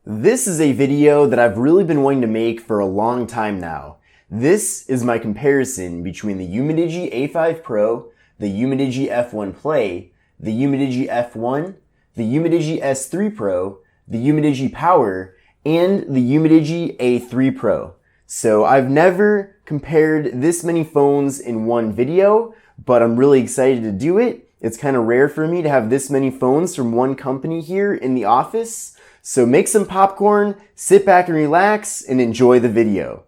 This is a video that I've really been wanting to make for a long time now. This is my comparison between the Umidigi A5 Pro, the Umidigi F1 Play, the Umidigi F1, the Umidigi S3 Pro, the Umidigi Power, and the Umidigi A3 Pro. So I've never compared this many phones in one video, but I'm really excited to do it. It's kind of rare for me to have this many phones from one company here in the office. So make some popcorn, sit back and relax, and enjoy the video.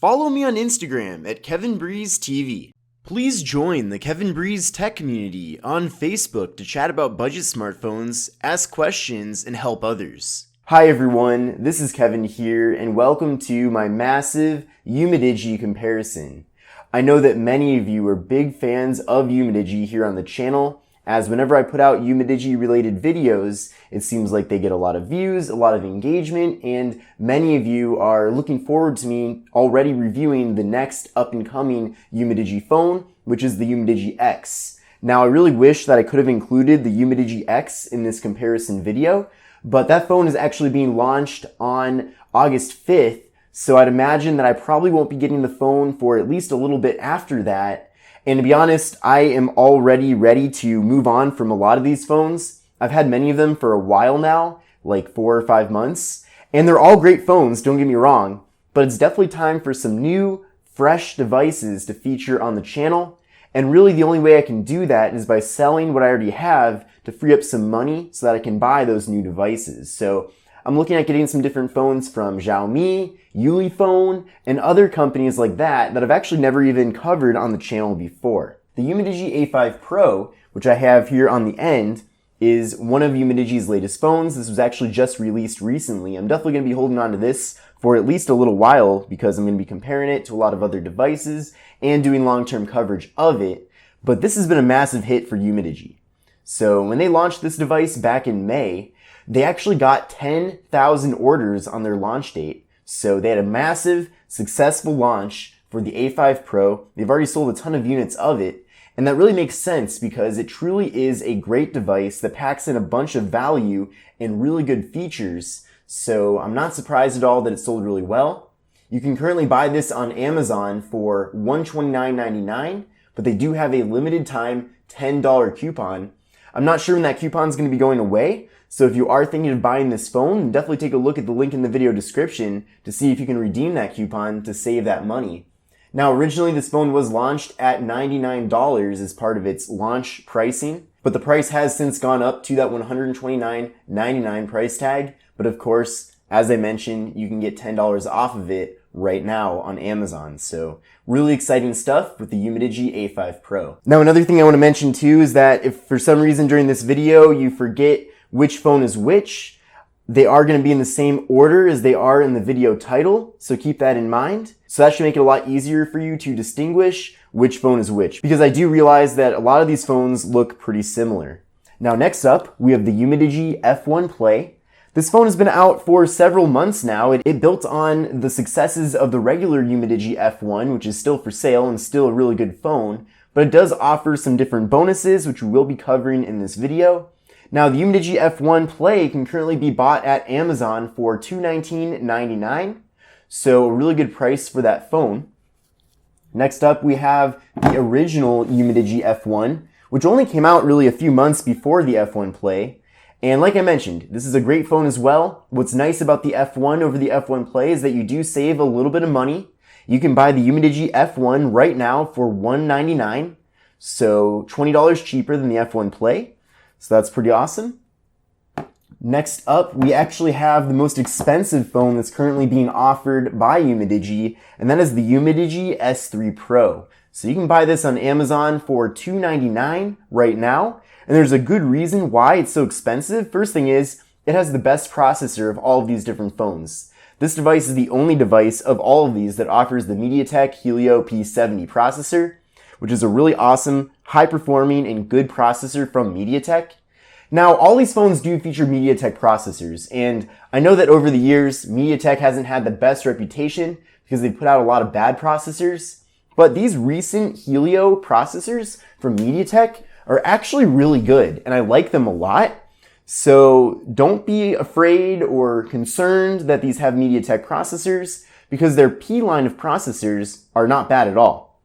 Follow me on Instagram at KevinBreezeTV. Please join the Kevin Breeze Tech community on Facebook to chat about budget smartphones, ask questions, and help others. Hi everyone, this is Kevin here, and welcome to my massive Umidigi comparison. I know that many of you are big fans of Umidigi here on the channel, as whenever I put out Umidigi related videos, it seems like they get a lot of views, a lot of engagement, and many of you are looking forward to me already reviewing the next up and coming Umidigi phone, which is the Umidigi X. Now I really wish that I could have included the Umidigi X in this comparison video, but that phone is actually being launched on August 5th, so I'd imagine that I probably won't be getting the phone for at least a little bit after that. And to be honest, I am already ready to move on from a lot of these phones. I've had many of them for a while now, like 4 or 5 months, and they're all great phones, don't get me wrong, but it's definitely time for some new, fresh devices to feature on the channel. And really the only way I can do that is by selling what I already have to free up some money so that I can buy those new devices. So I'm looking at getting some different phones from Xiaomi, Ulefone, and other companies like that I've actually never even covered on the channel before. The Umidigi A5 Pro, which I have here on the end, is one of Umidigi's latest phones. This was actually just released recently. I'm definitely going to be holding on to this for at least a little while because I'm going to be comparing it to a lot of other devices and doing long-term coverage of it. But this has been a massive hit for Umidigi. So when they launched this device back in May, they actually got 10,000 orders on their launch date. So they had a massive, successful launch for the A5 Pro. They've already sold a ton of units of it. And that really makes sense because it truly is a great device that packs in a bunch of value and really good features. So I'm not surprised at all that it sold really well. You can currently buy this on Amazon for $129.99, but they do have a limited time $10 coupon. I'm not sure when that coupon is going to be going away. So if you are thinking of buying this phone, definitely take a look at the link in the video description to see if you can redeem that coupon to save that money. Now, originally this phone was launched at $99 as part of its launch pricing, but the price has since gone up to that $129.99 price tag. But of course, as I mentioned, you can get $10 off of it right now on Amazon. So really exciting stuff with the Umidigi A5 Pro. Now, another thing I want to mention too is that if for some reason during this video you forget which phone is which, they are going to be in the same order as they are in the video title, so keep that in mind. So that should make it a lot easier for you to distinguish which phone is which, because I do realize that a lot of these phones look pretty similar. Now next up, we have the Umidigi F1 Play. This phone has been out for several months now. It built on the successes of the regular Umidigi F1, which is still for sale and still a really good phone, but it does offer some different bonuses, which we will be covering in this video. Now, the Umidigi F1 Play can currently be bought at Amazon for $219.99, so a really good price for that phone. Next up, we have the original Umidigi F1, which only came out really a few months before the F1 Play. And like I mentioned, this is a great phone as well. What's nice about the F1 over the F1 Play is that you do save a little bit of money. You can buy the Umidigi F1 right now for $199, so $20 cheaper than the F1 Play. So that's pretty awesome. Next up, we actually have the most expensive phone that's currently being offered by Umidigi, and that is the Umidigi S3 Pro. So you can buy this on Amazon for $299 right now, and there's a good reason why it's so expensive. First thing is, it has the best processor of all of these different phones. This device is the only device of all of these that offers the MediaTek Helio P70 processor, which is a really awesome, high-performing, and good processor from MediaTek. Now, all these phones do feature MediaTek processors, and I know that over the years, MediaTek hasn't had the best reputation because they've put out a lot of bad processors, But these recent Helio processors from MediaTek are actually really good, and I like them a lot. So don't be afraid or concerned that these have MediaTek processors, because their P line of processors are not bad at all.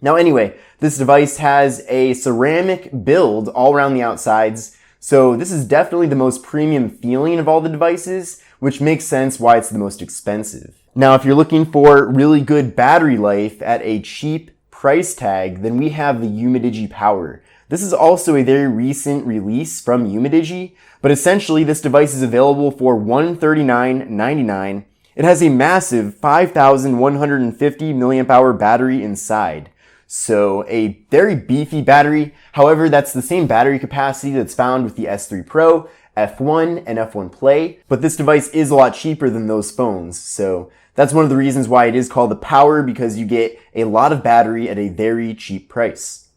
Now anyway, this device has a ceramic build all around the outsides, so this is definitely the most premium feeling of all the devices, which makes sense why it's the most expensive. Now if you're looking for really good battery life at a cheap price tag, then we have the Umidigi Power. This is also a very recent release from Umidigi, but essentially this device is available for $139.99. It has a massive 5,150 milliamp hour battery inside. So a very beefy battery. However, that's the same battery capacity that's found with the S3 Pro, F1, and F1 Play. But this device is a lot cheaper than those phones. So that's one of the reasons why it is called the Power, because you get a lot of battery at a very cheap price.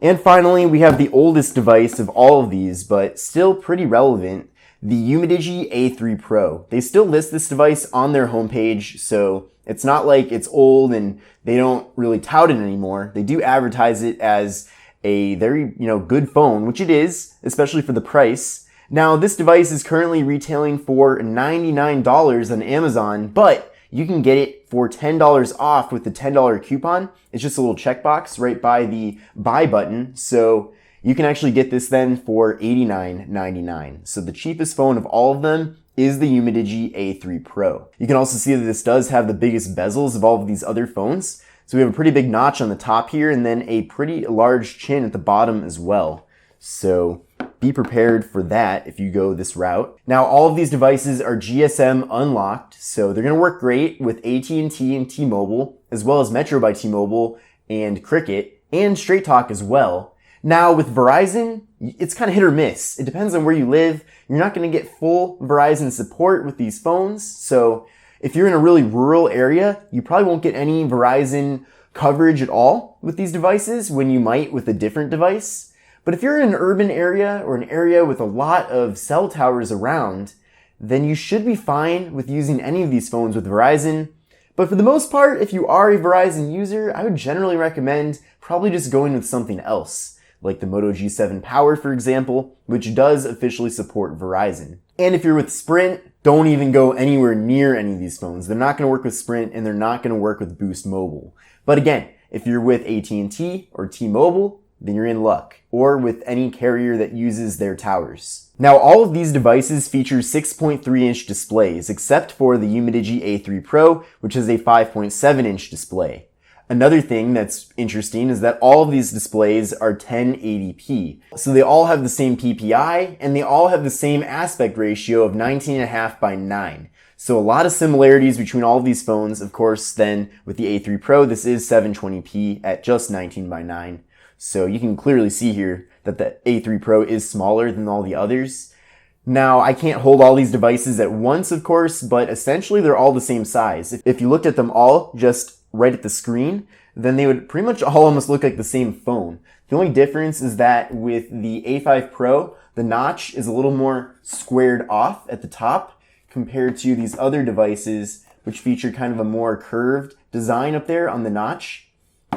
And finally, we have the oldest device of all of these, but still pretty relevant, the Umidigi A3 Pro. They still list this device on their homepage, so it's not like it's old and they don't really tout it anymore. They do advertise it as a very, good phone, which it is, especially for the price. Now, this device is currently retailing for $99 on Amazon, but you can get it for $10 off with the $10 coupon. It's just a little checkbox right by the buy button. So you can actually get this then for $89.99. So the cheapest phone of all of them is the Umidigi A3 Pro. You can also see that this does have the biggest bezels of all of these other phones. So we have a pretty big notch on the top here and then a pretty large chin at the bottom as well. So be prepared for that if you go this route. Now, all of these devices are GSM unlocked, so they're going to work great with AT&T and T-Mobile, as well as Metro by T-Mobile and Cricket, and Straight Talk as well. Now, with Verizon, it's kind of hit or miss. It depends on where you live. You're not going to get full Verizon support with these phones, so if you're in a really rural area, you probably won't get any Verizon coverage at all with these devices when you might with a different device. But if you're in an urban area or an area with a lot of cell towers around, then you should be fine with using any of these phones with Verizon. But for the most part, if you are a Verizon user, I would generally recommend probably just going with something else, like the Moto G7 Power, for example, which does officially support Verizon. And if you're with Sprint, don't even go anywhere near any of these phones. They're not going to work with Sprint and they're not going to work with Boost Mobile. But again, if you're with AT&T or T-Mobile, then you're in luck, or with any carrier that uses their towers. Now, all of these devices feature 6.3-inch displays, except for the Umidigi A3 Pro, which has a 5.7-inch display. Another thing that's interesting is that all of these displays are 1080p. So they all have the same PPI, and they all have the same aspect ratio of 19.5 by 9. So a lot of similarities between all of these phones. Of course, then with the A3 Pro, this is 720p at just 19 by 9. So you can clearly see here that the A3 Pro is smaller than all the others. Now, I can't hold all these devices at once, of course, but essentially they're all the same size. If you looked at them all just right at the screen, then they would pretty much all almost look like the same phone. The only difference is that with the A5 Pro, the notch is a little more squared off at the top compared to these other devices, which feature kind of a more curved design up there on the notch.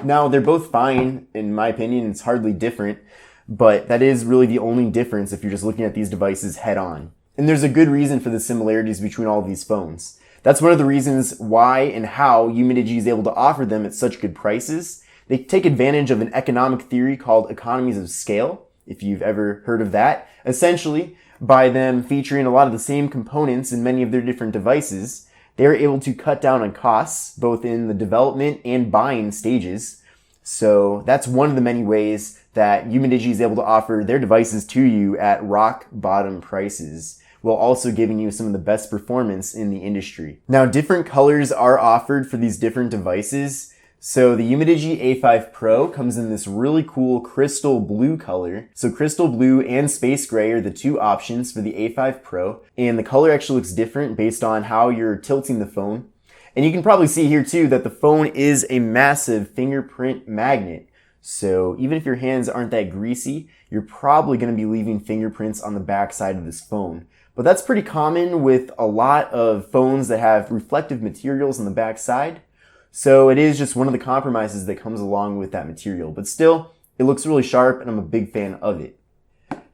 Now, they're both fine, in my opinion. It's hardly different, but that is really the only difference if you're just looking at these devices head on. And there's a good reason for the similarities between all of these phones. That's one of the reasons why and how Umidigi is able to offer them at such good prices. They take advantage of an economic theory called economies of scale, if you've ever heard of that. Essentially, by them featuring a lot of the same components in many of their different devices, they're able to cut down on costs, both in the development and buying stages. So that's one of the many ways that Umidigi is able to offer their devices to you at rock bottom prices, while also giving you some of the best performance in the industry. Now, different colors are offered for these different devices. So the Umidigi A5 Pro comes in this really cool crystal blue color. So crystal blue and space gray are the two options for the A5 Pro. And the color actually looks different based on how you're tilting the phone. And you can probably see here too that the phone is a massive fingerprint magnet. So even if your hands aren't that greasy, you're probably going to be leaving fingerprints on the back side of this phone. But that's pretty common with a lot of phones that have reflective materials on the back side. So it is just one of the compromises that comes along with that material. But still, it looks really sharp and I'm a big fan of it.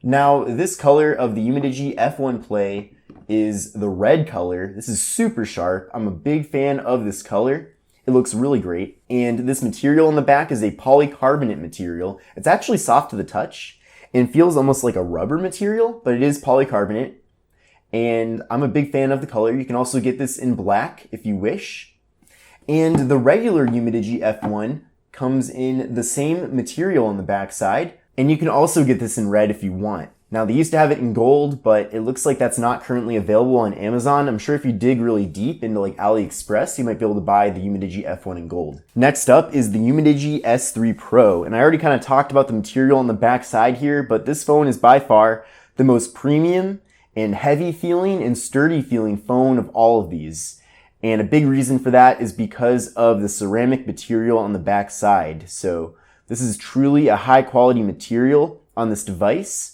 Now, this color of the Umidigi F1 Play is the red color. This is super sharp. I'm a big fan of this color. It looks really great. And this material on the back is a polycarbonate material. It's actually soft to the touch and feels almost like a rubber material, but it is polycarbonate. And I'm a big fan of the color. You can also get this in black if you wish. And the regular Umidigi F1 comes in the same material on the back side. And you can also get this in red if you want. Now, they used to have it in gold, but it looks like that's not currently available on Amazon. I'm sure if you dig really deep into like AliExpress, you might be able to buy the Umidigi F1 in gold. Next up is the Umidigi S3 Pro. And I already kind of talked about the material on the back side here, but this phone is by far the most premium and heavy feeling and sturdy feeling phone of all of these. And a big reason for that is because of the ceramic material on the back side. So this is truly a high quality material on this device.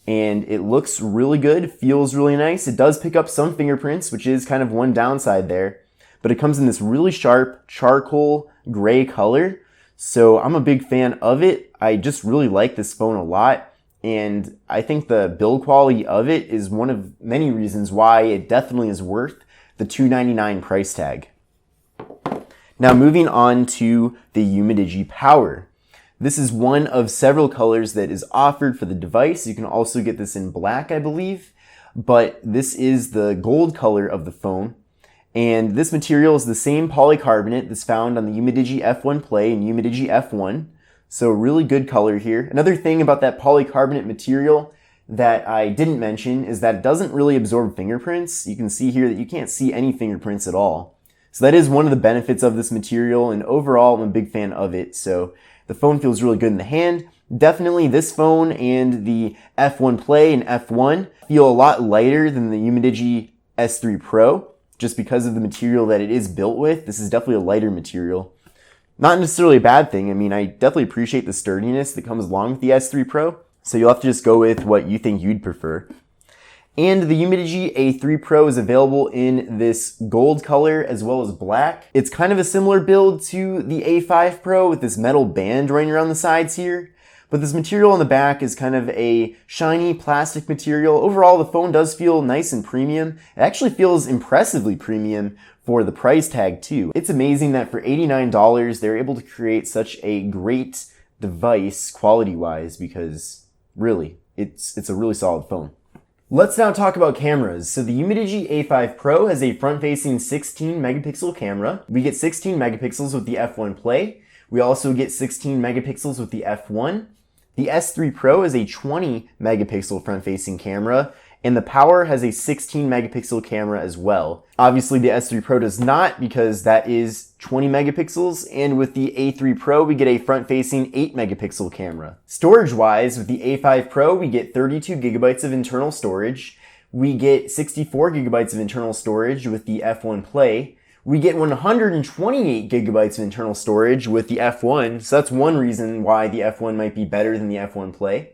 And it looks really good, feels really nice. It does pick up some fingerprints, which is kind of one downside there. But it comes in this really sharp charcoal gray color. So I'm a big fan of it. I just really like this phone a lot. And I think the build quality of it is one of many reasons why it definitely is worth the $299 price tag. Now moving on to the Umidigi Power. This is one of several colors that is offered for the device. You can also get this in black, I believe, but this is the gold color of the phone. And this material is the same polycarbonate that's found on the Umidigi F1 Play and Umidigi F1. So really good color here. Another thing about that polycarbonate material that I didn't mention is that it doesn't really absorb fingerprints. You can see here that you can't see any fingerprints at all. So that is one of the benefits of this material, and overall I'm a big fan of it. So the phone feels really good in the hand. Definitely this phone and the F1 Play and F1 feel a lot lighter than the Umidigi S3 Pro, just because of the material that it is built with. This is definitely a lighter material. Not necessarily a bad thing. I mean, I definitely appreciate the sturdiness that comes along with the S3 Pro, so you'll have to just go with what you think you'd prefer. And the Umidigi A3 Pro is available in this gold color as well as black. It's kind of a similar build to the A5 Pro with this metal band running around the sides here. But this material on the back is kind of a shiny plastic material. Overall, the phone does feel nice and premium. It actually feels impressively premium for the price tag too. It's amazing that for $89, they're able to create such a great device quality-wise, because really, it's a really solid phone. Let's now talk about cameras. So the Umidigi A5 Pro has a front-facing 16 megapixel camera. We get 16 megapixels with the F1 Play. We also get 16 megapixels with the F1. The S3 Pro is a 20 megapixel front-facing camera, and the Power has a 16 megapixel camera as well. Obviously the S3 Pro does not, because that is 20 megapixels, and with the A3 Pro we get a front-facing 8 megapixel camera. Storage-wise, with the A5 Pro we get 32 gigabytes of internal storage. We get 64 gigabytes of internal storage with the F1 Play. We get 128 gigabytes of internal storage with the F1, so that's one reason why the F1 might be better than the F1 Play.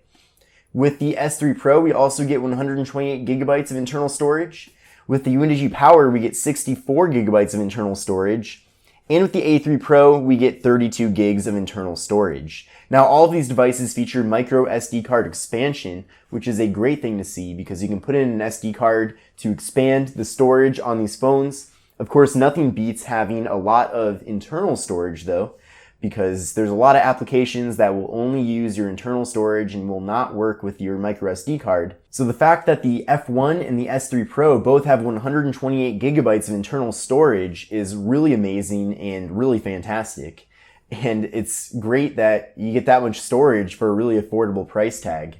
With the S3 Pro, we also get 128 gigabytes of internal storage. With the Umidigi Power, we get 64 gigabytes of internal storage. And with the A3 Pro, we get 32 gigs of internal storage. Now, all of these devices feature micro SD card expansion, which is a great thing to see because you can put in an SD card to expand the storage on these phones. Of course, nothing beats having a lot of internal storage though, because there's a lot of applications that will only use your internal storage and will not work with your micro SD card. So the fact that the F1 and the S3 Pro both have 128 gigabytes of internal storage is really amazing and really fantastic. And it's great that you get that much storage for a really affordable price tag.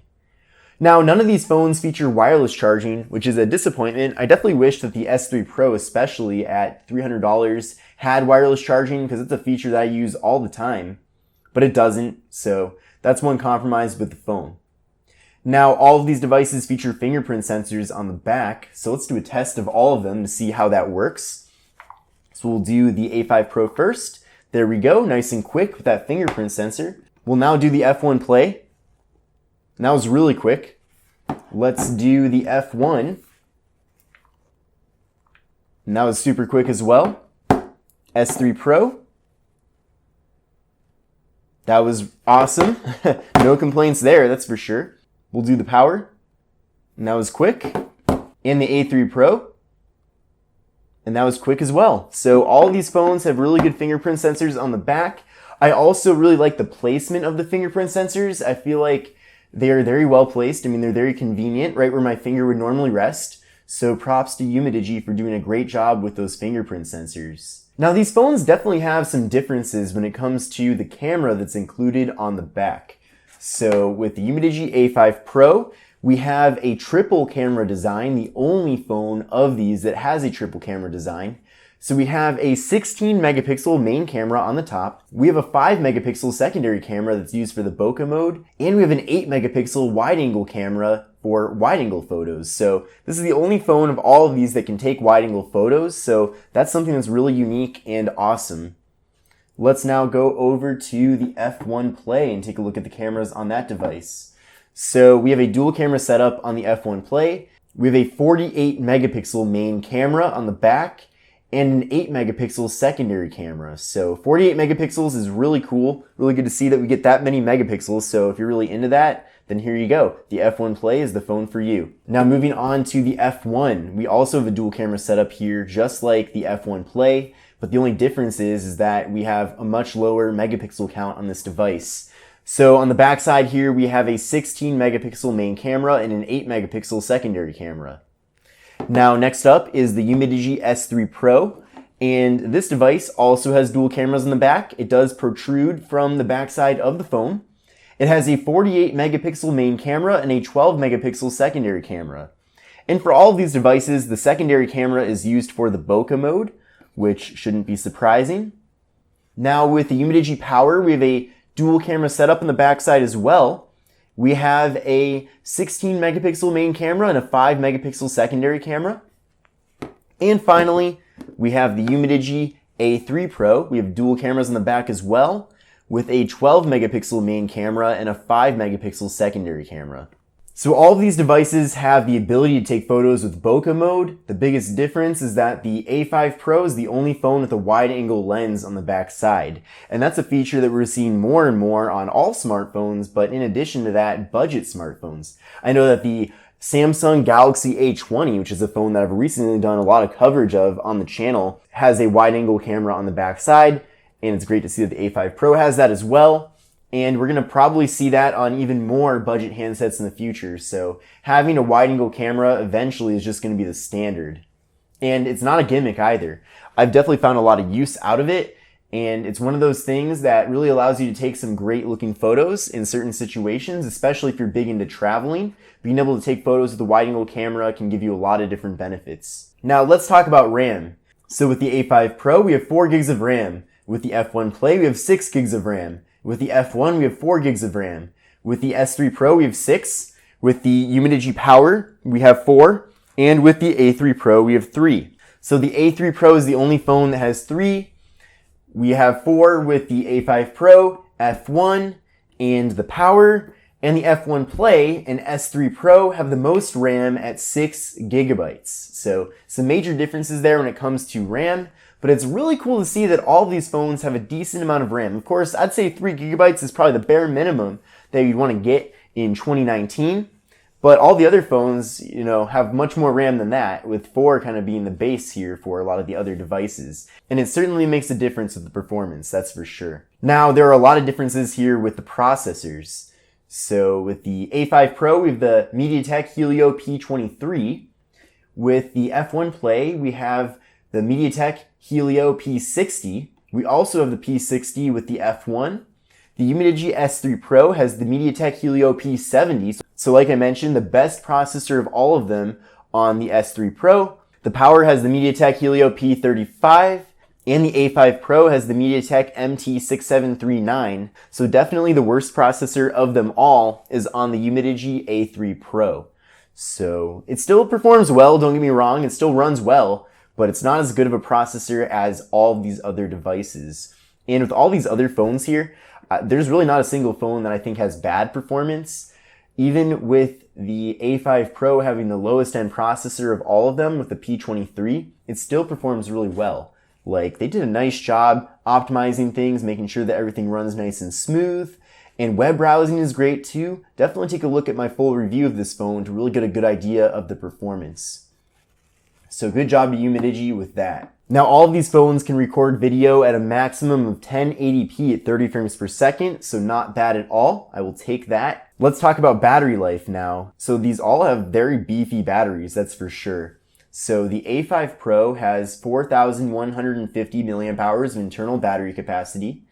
Now, none of these phones feature wireless charging, which is a disappointment. I definitely wish that the S3 Pro, especially at $300, had wireless charging because it's a feature that I use all the time, but it doesn't, so that's one compromise with the phone. Now, all of these devices feature fingerprint sensors on the back, so let's do a test of all of them to see how that works. So we'll do the A5 Pro first. There we go, nice and quick with that fingerprint sensor. We'll now do the F1 Play. And that was really quick. Let's do the F1. And that was super quick as well. S3 Pro. That was awesome. No complaints there, that's for sure. We'll do the power. And that was quick. And the A3 Pro. And that was quick as well. So all of these phones have really good fingerprint sensors on the back. I also really like the placement of the fingerprint sensors. I feel like they are very well placed. I mean, they're very convenient, right where my finger would normally rest. So props to Umidigi for doing a great job with those fingerprint sensors. Now these phones definitely have some differences when it comes to the camera that's included on the back. So with the Umidigi A5 Pro, we have a triple camera design, the only phone of these that has a triple camera design. So we have a 16 megapixel main camera on the top. We have a 5 megapixel secondary camera that's used for the bokeh mode. And we have an 8 megapixel wide angle camera for wide angle photos. So this is the only phone of all of these that can take wide angle photos. So that's something that's really unique and awesome. Let's now go over to the F1 Play and take a look at the cameras on that device. So we have a dual camera setup on the F1 Play. We have a 48 megapixel main camera on the back and an 8 megapixel secondary camera. So 48 megapixels is really cool. Really good to see that we get that many megapixels. So if you're really into that, then here you go. The F1 Play is the phone for you. Now moving on to the F1, we also have a dual camera setup here, just like the F1 Play, but the only difference is that we have a much lower megapixel count on this device. So on the back side here, we have a 16 megapixel main camera and an 8 megapixel secondary camera. Now next up is the Umidigi S3 Pro, and this device also has dual cameras in the back. It does protrude from the backside of the phone. It has a 48 megapixel main camera and a 12 megapixel secondary camera. And for all of these devices, the secondary camera is used for the bokeh mode, which shouldn't be surprising. Now with the Umidigi Power, we have a dual camera setup in the backside as well. We have a 16 megapixel main camera and a 5 megapixel secondary camera. And finally, we have the Umidigi A3 Pro. We have dual cameras in the back as well, with a 12 megapixel main camera and a 5 megapixel secondary camera. So all of these devices have the ability to take photos with bokeh mode. The biggest difference is that the A5 Pro is the only phone with a wide angle lens on the back side. And that's a feature that we're seeing more and more on all smartphones, but in addition to that, budget smartphones. I know that the Samsung Galaxy A20, which is a phone that I've recently done a lot of coverage of on the channel, has a wide angle camera on the back side. And it's great to see that the A5 Pro has that as well. And we're going to probably see that on even more budget handsets in the future. So having a wide angle camera eventually is just going to be the standard. And it's not a gimmick either. I've definitely found a lot of use out of it. And it's one of those things that really allows you to take some great looking photos in certain situations, especially if you're big into traveling. Being able to take photos with a wide angle camera can give you a lot of different benefits. Now let's talk about RAM. So with the A5 Pro, we have 4 gigs of RAM. With the F1 Play, we have 6 gigs of RAM. With the F1, we have 4 gigs of RAM. With the S3 Pro, we have 6. With the Umidigi Power, we have 4. And with the A3 Pro, we have 3. So the A3 Pro is the only phone that has 3. We have 4 with the A5 Pro, F1, and the Power. And the F1 Play and S3 Pro have the most RAM at 6 gigabytes. So some major differences there when it comes to RAM. But it's really cool to see that all of these phones have a decent amount of RAM. Of course, I'd say 3 gigabytes is probably the bare minimum that you'd want to get in 2019. But all the other phones, have much more RAM than that, with 4 kind of being the base here for a lot of the other devices. And it certainly makes a difference with the performance, that's for sure. Now, there are a lot of differences here with the processors. So with the A5 Pro, we have the MediaTek Helio P23. With the F1 Play, we have the MediaTek Helio P60. We also have the P60 with the F1. The Umidigi S3 Pro has the MediaTek Helio P70. So like I mentioned, the best processor of all of them on the S3 Pro. The Power has the MediaTek Helio P35. And the A5 Pro has the MediaTek MT6739. So definitely the worst processor of them all is on the Umidigi A3 Pro. So it still performs well, don't get me wrong, it still runs well, but it's not as good of a processor as all of these other devices. And with all these other phones here, there's really not a single phone that I think has bad performance. Even with the A5 Pro having the lowest end processor of all of them with the P23, it still performs really well. Like, they did a nice job optimizing things, making sure that everything runs nice and smooth. And web browsing is great too. Definitely take a look at my full review of this phone to really get a good idea of the performance. So good job to Umidigi with that. Now all of these phones can record video at a maximum of 1080p at 30 frames per second, so not bad at all. I will take that. Let's talk about battery life now. So these all have very beefy batteries, that's for sure. So the A5 Pro has 4,150 milliamp hours of internal battery capacity.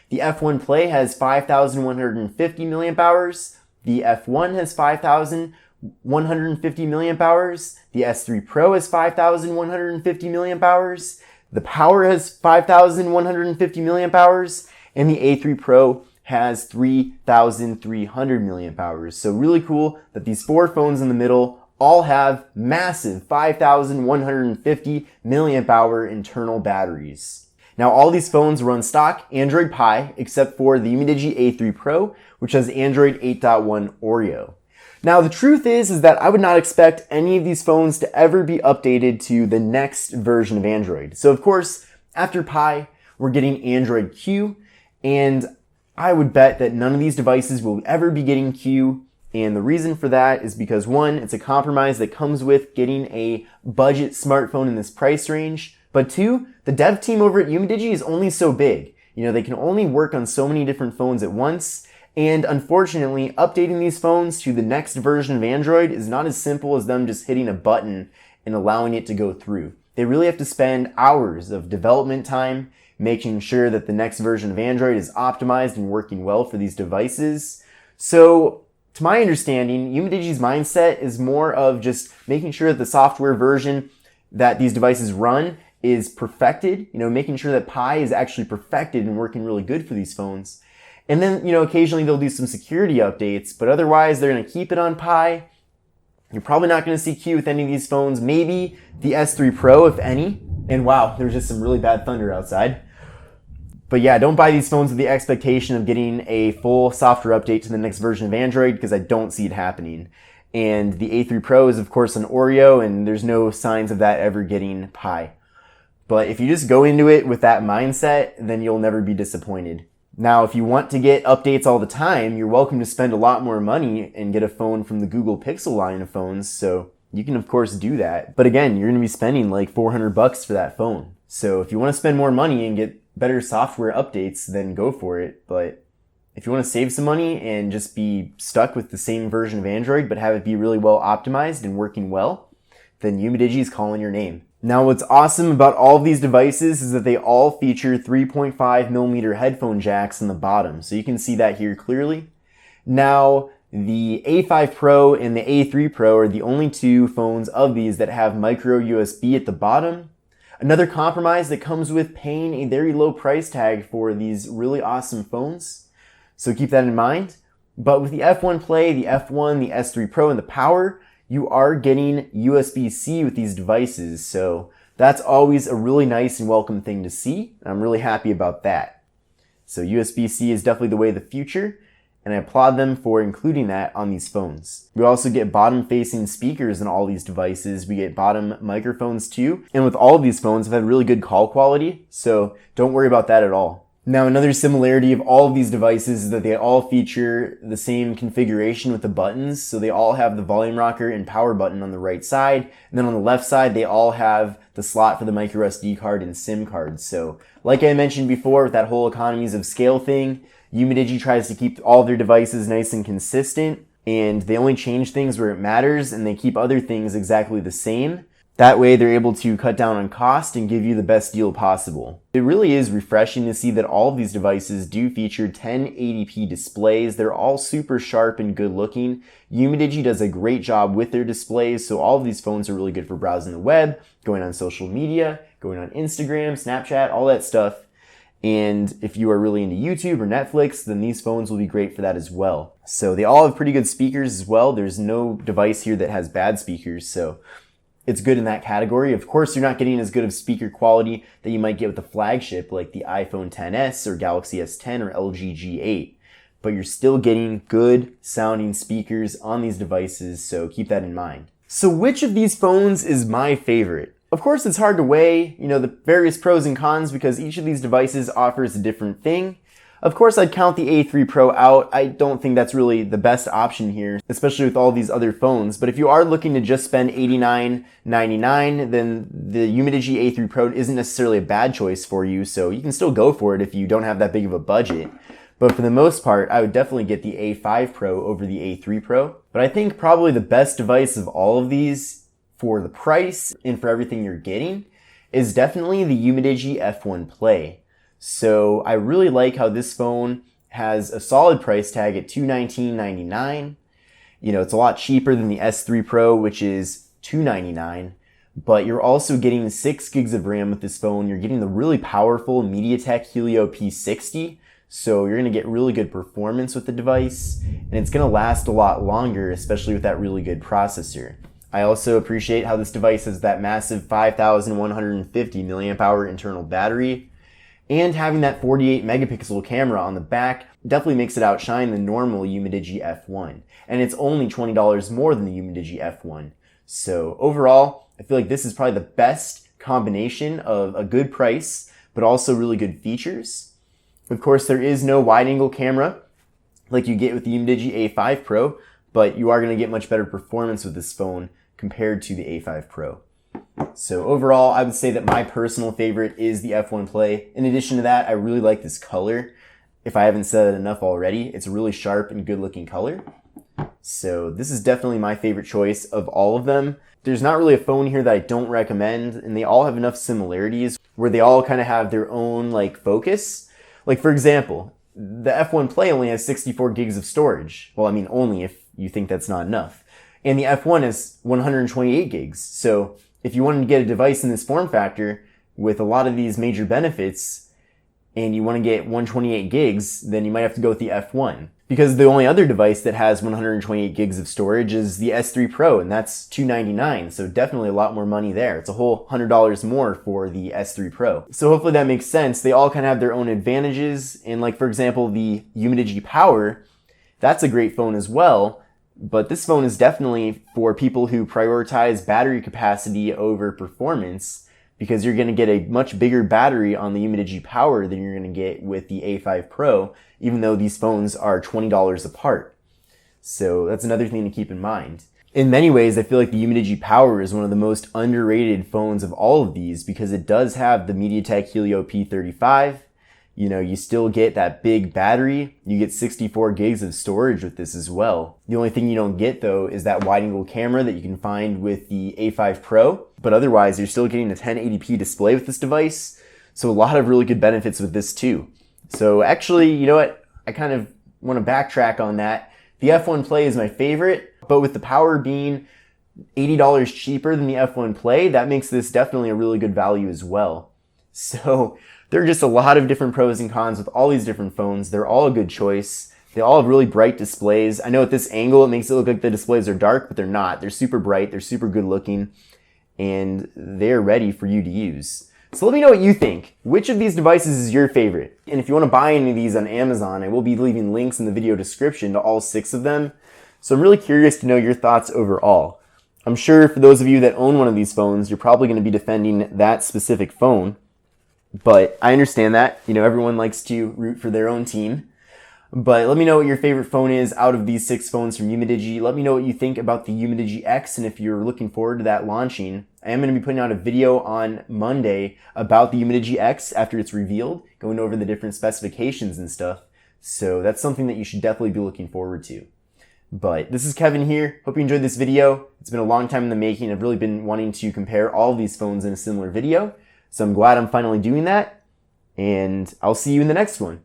The F1 Play has 5,150 milliamp hours. The F1 has 5,150 milliamp hours. The S3 Pro has 5,150 milliamp hours. The Power has 5,150 milliamp hours. And the A3 Pro has 3,300 milliamp hours. So really cool that these four phones in the middle all have massive 5,150 milliamp hour internal batteries. Now all these phones run stock Android Pie except for the Umidigi A3 Pro, which has Android 8.1 Oreo. Now the truth is that I would not expect any of these phones to ever be updated to the next version of Android. So of course, after Pie, we're getting Android Q, and I would bet that none of these devices will ever be getting Q. And the reason for that is because one, it's a compromise that comes with getting a budget smartphone in this price range. But two, the dev team over at Umidigi is only so big. You know, they can only work on so many different phones at once. And unfortunately, updating these phones to the next version of Android is not as simple as them just hitting a button and allowing it to go through. They really have to spend hours of development time making sure that the next version of Android is optimized and working well for these devices. So, to my understanding, Umidigi's mindset is more of just making sure that the software version that these devices run is perfected, you know, making sure that Pi is actually perfected and working really good for these phones. And then, you know, occasionally they'll do some security updates, but otherwise they're going to keep it on Pi. You're probably not going to see Q with any of these phones, maybe the S3 Pro, if any. And wow, there's just some really bad thunder outside. But yeah, don't buy these phones with the expectation of getting a full software update to the next version of Android, because I don't see it happening. And the A3 Pro is of course an Oreo, and there's no signs of that ever getting Pi. But if you just go into it with that mindset, then you'll never be disappointed. Now, if you want to get updates all the time, you're welcome to spend a lot more money and get a phone from the Google Pixel line of phones, so you can of course do that. But again, you're going to be spending like $400 for that phone. So if you want to spend more money and get better software updates, then go for it. But if you want to save some money and just be stuck with the same version of Android but have it be really well optimized and working well, then Umidigi is calling your name. Now what's awesome about all of these devices is that they all feature 3.5mm headphone jacks in the bottom. So you can see that here clearly. Now the A5 Pro and the A3 Pro are the only two phones of these that have micro USB at the bottom. Another compromise that comes with paying a very low price tag for these really awesome phones. So keep that in mind. But with the F1 Play, the F1, the S3 Pro, and the Power, you are getting USB-C with these devices. So that's always a really nice and welcome thing to see. I'm really happy about that. So USB-C is definitely the way of the future, and I applaud them for including that on these phones. We also get bottom-facing speakers in all these devices. We get bottom microphones too. And with all of these phones, I've had really good call quality, so don't worry about that at all. Now, another similarity of all of these devices is that they all feature the same configuration with the buttons. So they all have the volume rocker and power button on the right side. And then on the left side, they all have the slot for the micro SD card and SIM cards. So like I mentioned before with that whole economies of scale thing, Umidigi tries to keep all their devices nice and consistent, and they only change things where it matters, and they keep other things exactly the same. That way they're able to cut down on cost and give you the best deal possible. It really is refreshing to see that all of these devices do feature 1080p displays. They're all super sharp and good looking. Umidigi does a great job with their displays, so all of these phones are really good for browsing the web, going on social media, going on Instagram, Snapchat, all that stuff. And if you are really into YouTube or Netflix, then these phones will be great for that as well. So they all have pretty good speakers as well. There's no device here that has bad speakers, so it's good in that category. Of course, you're not getting as good of speaker quality that you might get with the flagship like the iPhone XS or Galaxy S10 or LG G8, but you're still getting good sounding speakers on these devices, so keep that in mind. So which of these phones is my favorite? Of course, it's hard to weigh, the various pros and cons because each of these devices offers a different thing. Of course, I'd count the A3 Pro out. I don't think that's really the best option here, especially with all these other phones. But if you are looking to just spend $89.99, then the Umidigi A3 Pro isn't necessarily a bad choice for you, so you can still go for it if you don't have that big of a budget. But for the most part, I would definitely get the A5 Pro over the A3 Pro. But I think probably the best device of all of these for the price and for everything you're getting is definitely the Umidigi F1 Play. So I really like how this phone has a solid price tag at $219.99. It's a lot cheaper than the S3 Pro, which is $299. But you're also getting 6 gigs of RAM with this phone. You're getting the really powerful MediaTek Helio P60. So you're going to get really good performance with the device. And it's going to last a lot longer, especially with that really good processor. I also appreciate how this device has that massive 5,150 milliamp hour internal battery. And having that 48 megapixel camera on the back definitely makes it outshine the normal Umidigi F1. And it's only $20 more than the Umidigi F1. So overall, I feel like this is probably the best combination of a good price, but also really good features. Of course, there is no wide angle camera like you get with the Umidigi A5 Pro, but you are going to get much better performance with this phone compared to the A5 Pro. So overall, I would say that my personal favorite is the F1 Play. In addition to that, I really like this color. If I haven't said it enough already, it's a really sharp and good looking color. So this is definitely my favorite choice of all of them. There's not really a phone here that I don't recommend, and they all have enough similarities where they all kind of have their own focus. Like for example, the F1 Play only has 64 gigs of storage. Well, I mean only if you think that's not enough. And the F1 is 128 gigs. So if you wanted to get a device in this form factor with a lot of these major benefits and you want to get 128 gigs, then you might have to go with the F1. Because the only other device that has 128 gigs of storage is the S3 Pro, and that's $299, so definitely a lot more money there. It's a whole $100 more for the S3 Pro. So hopefully that makes sense. They all kind of have their own advantages, and for example, the Umidigi Power, that's a great phone as well, but this phone is definitely for people who prioritize battery capacity over performance, because you're going to get a much bigger battery on the Umidigi Power than you're going to get with the A5 Pro, even though these phones are $20 apart. So that's another thing to keep in mind. In many ways, I feel like the Umidigi Power is one of the most underrated phones of all of these because it does have the MediaTek Helio P35. You still get that big battery. You get 64 gigs of storage with this as well. The only thing you don't get though is that wide angle camera that you can find with the A5 Pro. But otherwise, you're still getting a 1080p display with this device. So a lot of really good benefits with this too. So actually, you know what? I kind of want to backtrack on that. The F1 Play is my favorite, but with the Power being $80 cheaper than the F1 Play, that makes this definitely a really good value as well. So there are just a lot of different pros and cons with all these different phones. They're all a good choice. They all have really bright displays. I know at this angle it makes it look like the displays are dark, but they're not. They're super bright, they're super good looking, and they're ready for you to use. So let me know what you think. Which of these devices is your favorite? And if you want to buy any of these on Amazon, I will be leaving links in the video description to all 6 of them. So I'm really curious to know your thoughts overall. I'm sure for those of you that own one of these phones, you're probably going to be defending that specific phone. But I understand that. Everyone likes to root for their own team. But let me know what your favorite phone is out of these 6 phones from Umidigi. Let me know what you think about the Umidigi X, and if you're looking forward to that launching. I am going to be putting out a video on Monday about the Umidigi X after it's revealed, going over the different specifications and stuff. So that's something that you should definitely be looking forward to. But this is Kevin here. Hope you enjoyed this video. It's been a long time in the making. I've really been wanting to compare all of these phones in a similar video. So I'm glad I'm finally doing that. And I'll see you in the next one.